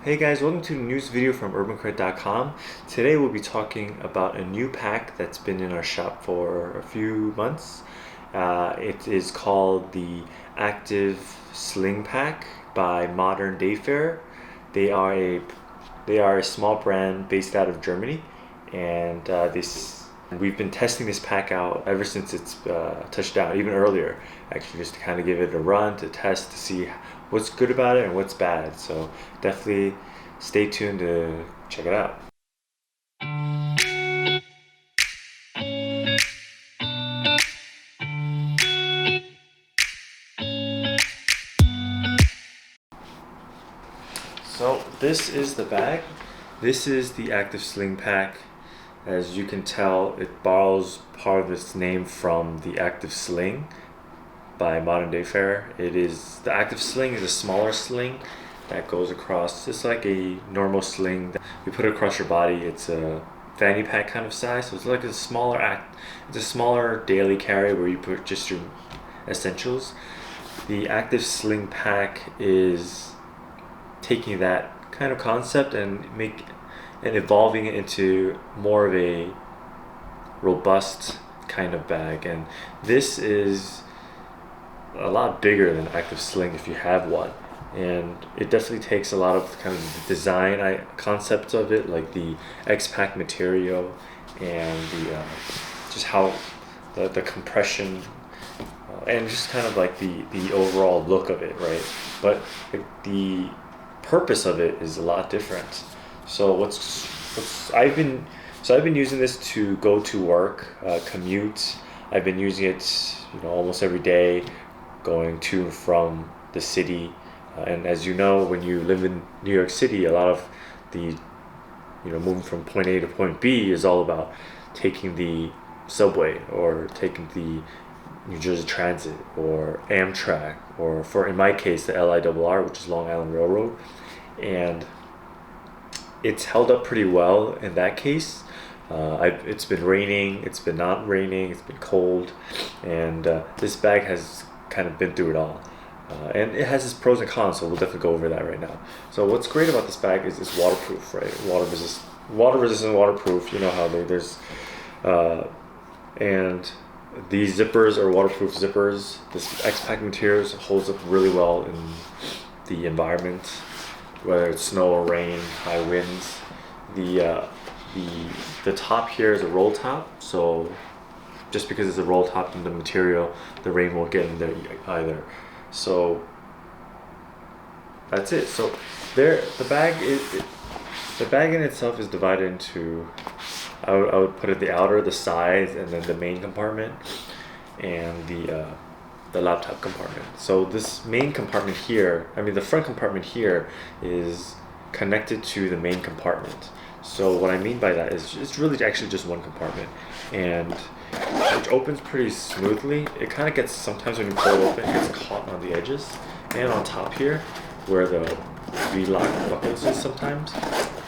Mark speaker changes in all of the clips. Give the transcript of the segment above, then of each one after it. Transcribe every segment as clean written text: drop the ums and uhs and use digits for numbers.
Speaker 1: Hey guys, welcome to the news video from UrbanCred.com. Today we'll be talking about a new pack that's been in our shop for a few months. It is called the Active Sling Pack by Modern Dayfarer. They are a small brand based out of Germany, and we've been testing this pack out ever since it's touched down, even earlier, actually, just to kind of give it a run, to test, to see what's good about it and what's bad. So definitely stay tuned to check it out. So this is the bag. This is the Active Sling Pack. As you can tell, it borrows part of its name from the Active Sling by Modern Dayfarer. The Active Sling is a smaller sling that goes across, just like a normal sling that you put across your body. It's a fanny pack kind of size, so it's like a smaller daily carry where you put just your essentials. The Active Sling Pack is taking that kind of concept and evolving it into more of a robust kind of bag, and this is a lot bigger than Active Sling if you have one, and it definitely takes a lot of kind of the design concepts of it, like the X-Pack material and the just how the compression and just kind of like the overall look of it, right? But the purpose of it is a lot different. So I've been using this to go to work, commute. I've been using it, almost every day, going to and from the city. And as you know, when you live in New York City, a lot of the, moving from point A to point B is all about taking the subway or taking the New Jersey Transit or Amtrak, or in my case, the LIRR, which is Long Island Railroad. And it's held up pretty well in that case. It's been raining, it's been not raining, it's been cold, and this bag has kind of been through it all. And it has its pros and cons, so we'll definitely go over that right now. So what's great about this bag is it's waterproof, right? Water resistant, waterproof. You know how there's, and these zippers are waterproof zippers. This X-Pack material holds up really well in the environment, whether it's snow or rain, high winds. The top here is a roll top, so just because it's a roll top in the material, the rain won't get in there either. So that's it. So the bag in itself is divided into, I would put it the outer, the sides, and then the main compartment, and the laptop compartment. So this main compartment here, the front compartment here, is connected to the main compartment. So what I mean by that is it's really actually just one compartment, and it opens pretty smoothly. It kind of gets, sometimes when you pull it open, it gets caught on the edges and on top here where the V-lock buckles is sometimes,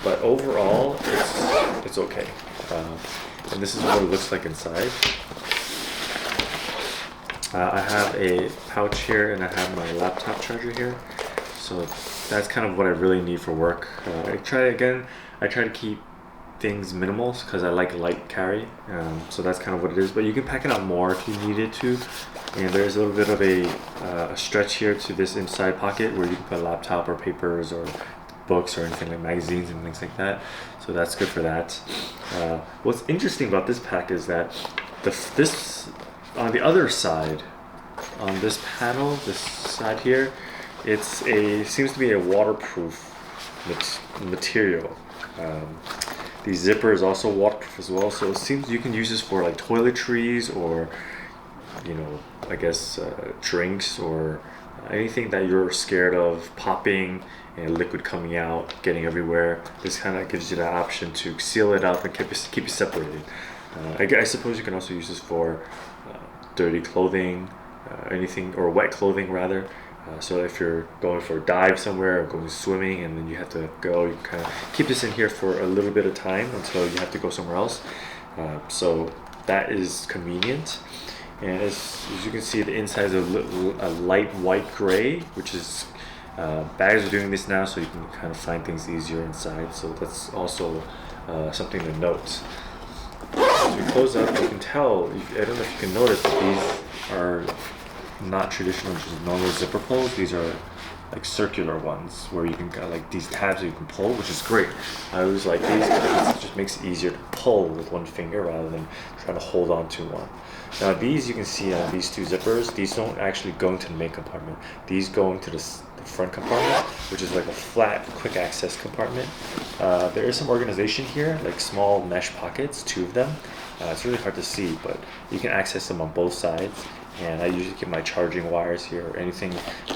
Speaker 1: but overall it's okay. And this is what it looks like inside. I have a pouch here, and I have my laptop charger here, so that's kind of what I really need for work. I try to keep things minimal because I like light carry, so that's kind of what it is, but you can pack it out more if you needed to. And there's a little bit of a stretch here to this inside pocket where you can put a laptop or papers or books or anything, like magazines and things like that, so that's good for that. What's interesting about this pack is that this on the other side, on this panel, this side here, seems to be a waterproof material. The zipper is also waterproof as well, so it seems you can use this for like toiletries or I guess drinks or anything that you're scared of popping and liquid coming out, getting everywhere. This kind of gives you the option to seal it up and keep it separated. I suppose you can also use this for dirty clothing, anything, or wet clothing rather. So if you're going for a dive somewhere or going swimming and then you have to go, you can kind of keep this in here for a little bit of time until you have to go somewhere else. So that is convenient. And as you can see, the inside is a light white gray, which is Bags are doing this now, so you can kind of find things easier inside. So that's also something to note. As we close up, you can tell, I don't know if you can notice, but these are not traditional, just normal zipper pulls. These are like circular ones where you can got like these tabs that you can pull, which is great. I always like these because it just makes it easier to pull with one finger rather than trying to hold on to one. Now these, you can see on these two zippers, these don't actually go into the main compartment. These go into the front compartment, which is like a flat, quick access compartment. There is some organization here, like small mesh pockets, 2 of them. It's really hard to see, but you can access them on both sides. And I usually keep my charging wires here or anything,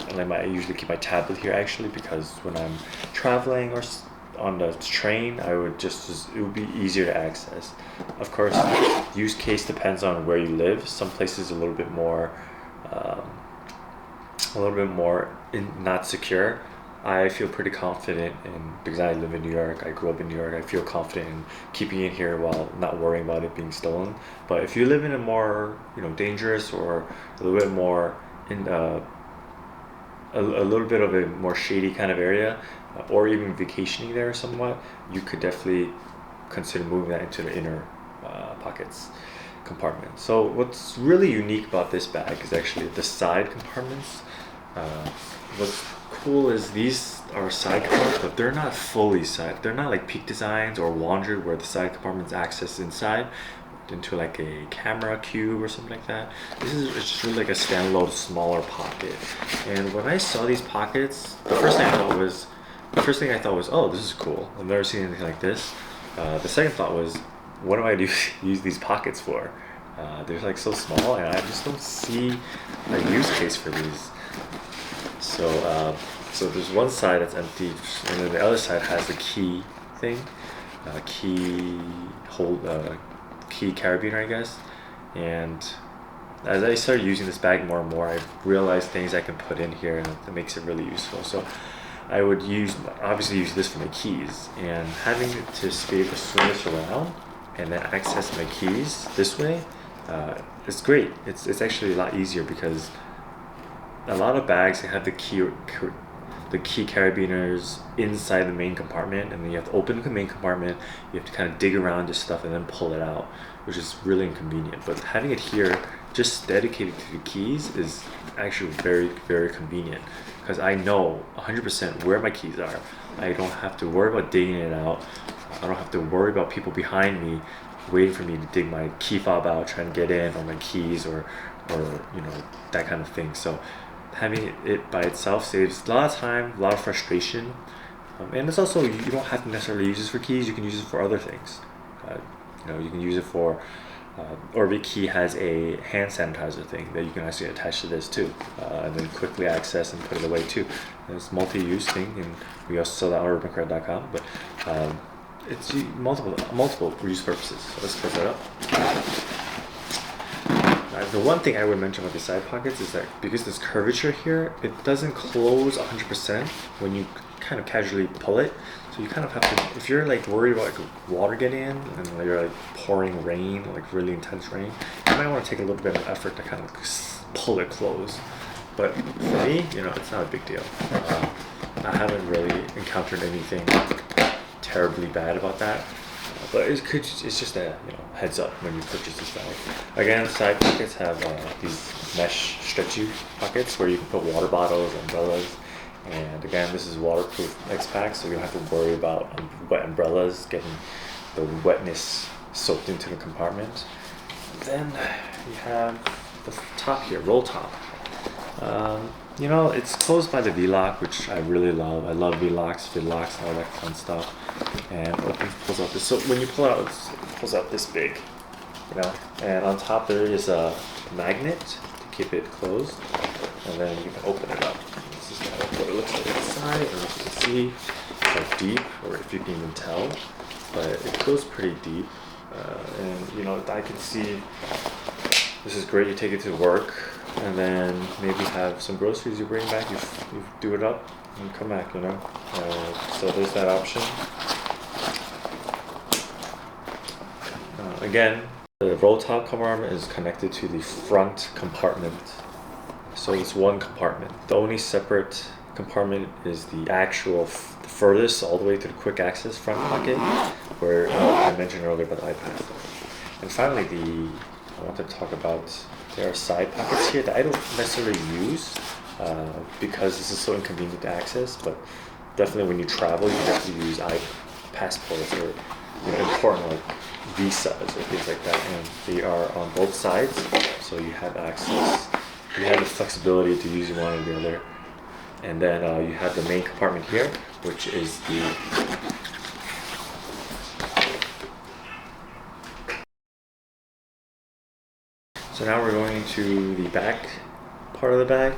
Speaker 1: and I usually keep my tablet here actually, because when I'm traveling or on the train, I would it would be easier to access. Of course, use case depends on where you live. Some places a little bit more not secure. I feel pretty confident because I live in New York, I grew up in New York, I feel confident in keeping it here while not worrying about it being stolen. But if you live in a more, dangerous or a little bit more in a little bit of a more shady kind of area, or even vacationing there somewhat, you could definitely consider moving that into the inner pockets compartment. So what's really unique about this bag is actually the side compartments. What's cool is these are side compartments, but they're not fully side. They're not like Peak Designs or Wander where the side compartments access inside into like a camera cube or something like that. It's just really like a standalone smaller pocket. And when I saw these pockets, the first thing I thought was, oh, this is cool. I've never seen anything like this. The second thought was, what do I use these pockets for? They're like so small, and I just don't see a use case for these. So there's one side that's empty, and then the other side has the key thing, key carabiner, I guess. And as I started using this bag more and more, I realized things I can put in here, and it makes it really useful. So I would obviously use this for my keys, and having to be able to swing this around and then access my keys this way, it's great. It's actually a lot easier because a lot of bags have the key carabiners inside the main compartment, and then you have to open the main compartment, you have to kind of dig around this stuff and then pull it out, which is really inconvenient. But having it here just dedicated to the keys is actually very, very convenient, because I know 100% where my keys are. I don't have to worry about digging it out. I don't have to worry about people behind me waiting for me to dig my key fob out, trying to get in on my keys or that kind of thing. So having it by itself saves a lot of time, a lot of frustration, and it's also, you don't have to necessarily use this for keys. You can use it for other things. You can use it for Orbit Key has a hand sanitizer thing that you can actually attach to this too, and then quickly access and put it away too. And it's multi-use thing, and we also sell that on UrbanCred.com. But it's multiple use purposes. So let's close that up. The one thing I would mention about the side pockets is that because there's curvature here, it doesn't close 100% when you kind of casually pull it. So you kind of have to, if you're like worried about like water getting in and you're like pouring rain, like really intense rain, you might want to take a little bit of effort to kind of pull it closed. But for me, it's not a big deal. I haven't really encountered anything terribly bad about that. But it's just a heads up when you purchase this bag. Again, side pockets have these mesh stretchy pockets where you can put water bottles, umbrellas, and again, this is waterproof X-Pack, so you don't have to worry about wet umbrellas getting the wetness soaked into the compartment. Then you have the top here, roll top. It's closed by the V-lock, which I really love. I love V-locks, fid-locks, all that fun stuff. And pulls out this. So when you pull out, it pulls out this big, And on top there is a magnet to keep it closed, and then you can open it up. This is kind of what it looks like inside. I don't know if you can see how deep, or if you can even tell, but it goes pretty deep. And I can see this is great. You take it to work, and then maybe have some groceries you bring back. You do it up and come back. So there's that option. Again, the roll top compartment is connected to the front compartment, so it's one compartment. The only separate compartment is the actual the furthest all the way to the quick access front pocket, where I mentioned earlier about the iPad. And finally, I want to talk about, there are side pockets here that I don't necessarily use because this is so inconvenient to access, but definitely when you travel, you have to use passports or important like visas or things like that, and they are on both sides, so you have access, you have the flexibility to use one or the other. And then you have the main compartment here, which is the so now we're going to the back part of the bag.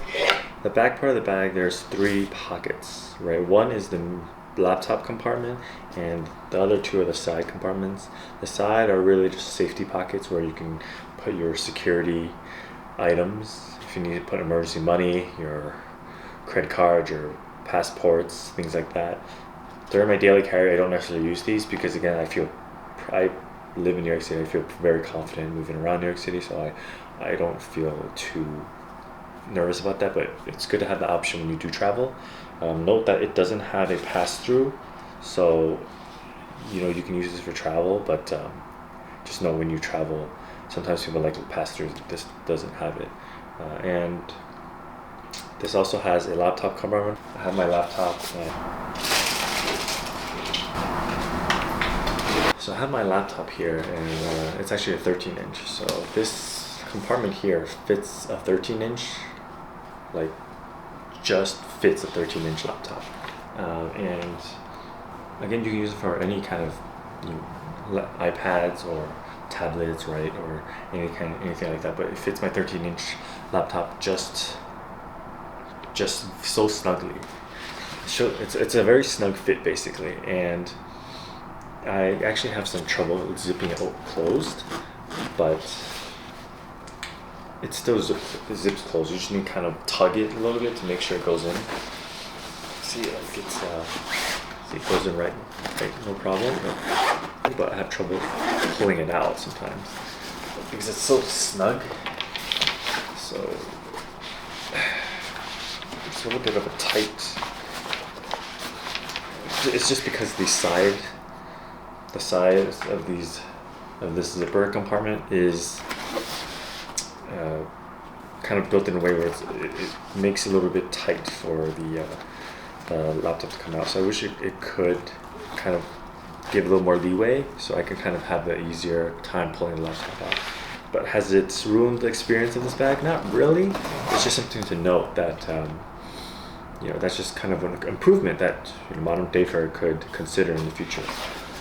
Speaker 1: The back part of the bag, there's 3 pockets, right? One is the laptop compartment, and the other 2 are the side compartments. The side are really just safety pockets where you can put your security items. If you need to put emergency money, your credit cards, your passports, things like that. During my daily carry, I don't necessarily use these because, again, I live in New York City. I feel very confident moving around New York City, so I don't feel too nervous about that, but it's good to have the option when you do travel. Note that it doesn't have a pass-through, so you can use this for travel, but just know when you travel, sometimes people like to pass through. This doesn't have it. And this also has a laptop compartment. I have my laptop. So I have my laptop here, and it's actually a 13-inch. So this compartment here fits a 13-inch, like just fits a 13-inch laptop. And again, you can use it for any kind of iPads or tablets, right, or anything like that. But it fits my 13-inch laptop just so snugly. So it's a very snug fit basically, and I actually have some trouble zipping it closed, but it still zips closed. You just need to kind of tug it a little bit to make sure it goes in. See, like it goes in right, no problem. But I have trouble pulling it out sometimes because it's so snug. So it's a little bit of a tight. It's just because the size of this zipper compartment is kind of built in a way where it makes it a little bit tight for the laptop to come out. So I wish it could kind of give a little more leeway so I can kind of have the easier time pulling the laptop out. But has it ruined the experience of this bag? Not really. It's just something to note that that's just kind of an improvement that Modern Dayfarer could consider in the future.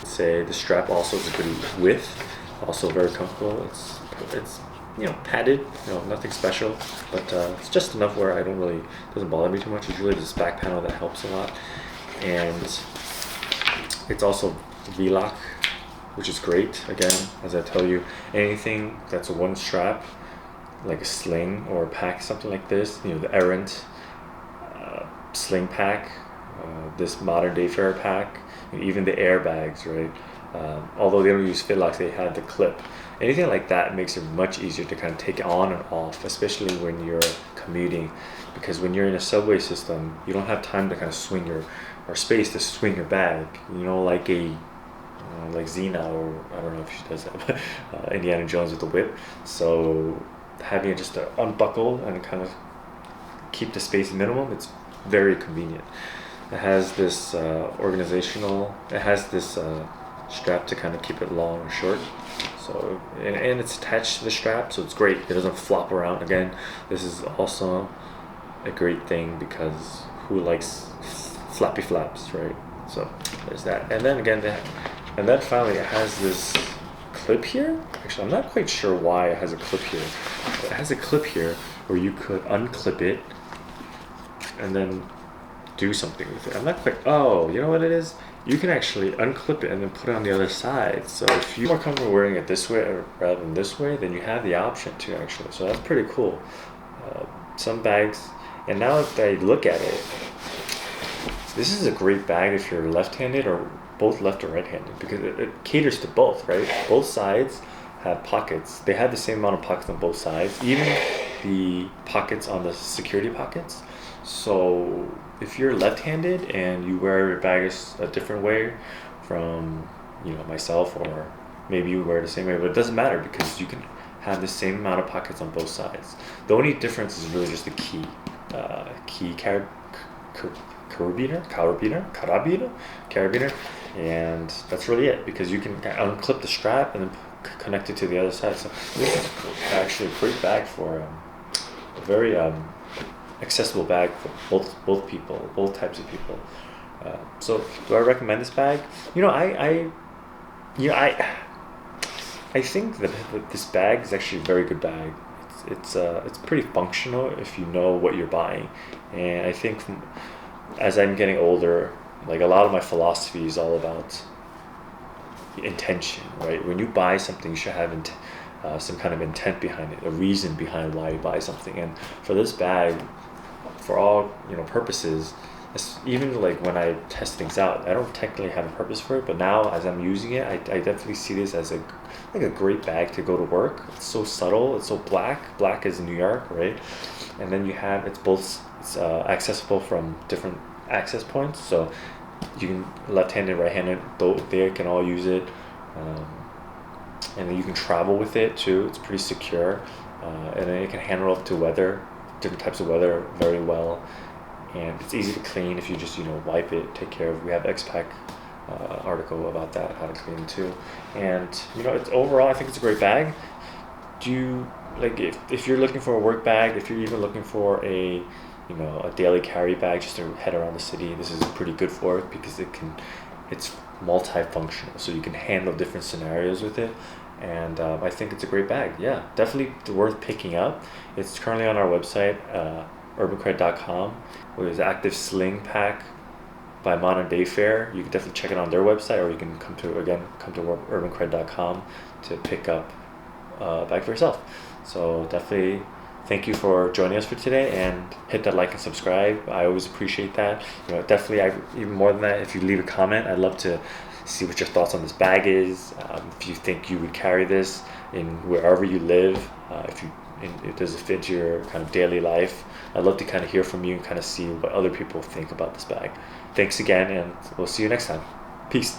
Speaker 1: Say the strap also is a good width, also very comfortable. It's padded, nothing special, but it's just enough where doesn't bother me too much. It's really this back panel that helps a lot, and it's also V-lock, which is great. Again, as I tell you, anything that's a one strap, like a sling or a pack, something like this, the errant sling pack, this Modern Dayfarer pack, even the airbags, right? Although they don't use fit locks, they have the clip. Anything like that makes it much easier to kind of take on and off, especially when you're commuting, because when you're in a subway system, you don't have time to kind of swing or space to swing your bag, like like Xena, or I don't know if she does that, but Indiana Jones with the whip. So having it just to unbuckle and kind of keep the space minimum, it's very convenient. It has this strap to kind of keep it long or short. So and it's attached to the strap, so it's great. It doesn't flop around. Again, this is also a great thing because who likes flappy flaps, right? So there's that. And then finally it has this clip here. Actually, I'm not quite sure why it has a clip here. But it has a clip here where you could unclip it and then do something with it. I'm not quite. Oh, you know what it is? You can actually unclip it and then put it on the other side. So if you're more comfortable wearing it this way rather than this way, then you have the option to actually. So that's pretty cool. Some bags, and now that I look at it, this is a great bag if you're left-handed or both left or right-handed, because it caters to both, right? Both sides have pockets. They have the same amount of pockets on both sides, even the pockets on the security pockets. So if you're left-handed and you wear your bag a different way from myself, or maybe you wear it the same way, but it doesn't matter because you can have the same amount of pockets on both sides. The only difference is really just the key carabiner, and that's really it, because you can unclip the strap and then connect it to the other side. So this is actually a great bag for a very accessible bag for both people, both types of people. So do I recommend this bag? I think that this bag is actually a very good bag. It's pretty functional if you know what you're buying, and I think as I'm getting older, like a lot of my philosophy is all about intention, right? When you buy something, you should have some kind of intent behind it, a reason behind why you buy something. And for this bag, for all purposes, even like when I test things out, I don't technically have a purpose for it, but now as I'm using it, I definitely see this as a great bag to go to work. It's so subtle, it's so black is New York, right? And then it's accessible from different access points, so you can left-handed, right-handed, they can all use it, and then you can travel with it too. It's pretty secure, and then it can handle up to different types of weather very well, and it's easy to clean if you just wipe it, take care of. We have X-Pack article about that, how to clean too. And it's overall, I think it's a great bag. If you're looking for a work bag, if you're even looking for a daily carry bag just to head around the city, this is pretty good for it, because it's multifunctional, so you can handle different scenarios with it. And I think it's a great bag. Yeah, definitely worth picking up. It's currently on our website, UrbanCred.com, with Active Sling Pack by Modern Dayfarer. You can definitely check it on their website, or you can come to UrbanCred.com to pick up a bag for yourself. So definitely thank you for joining us for today, and hit that like and subscribe. I always appreciate that. Definitely, even more than that, if you leave a comment, I'd love to see what your thoughts on this bag is. If you think you would carry this in wherever you live, if does it fit your kind of daily life. I'd love to kind of hear from you and kind of see what other people think about this bag. Thanks again, and we'll see you next time. Peace.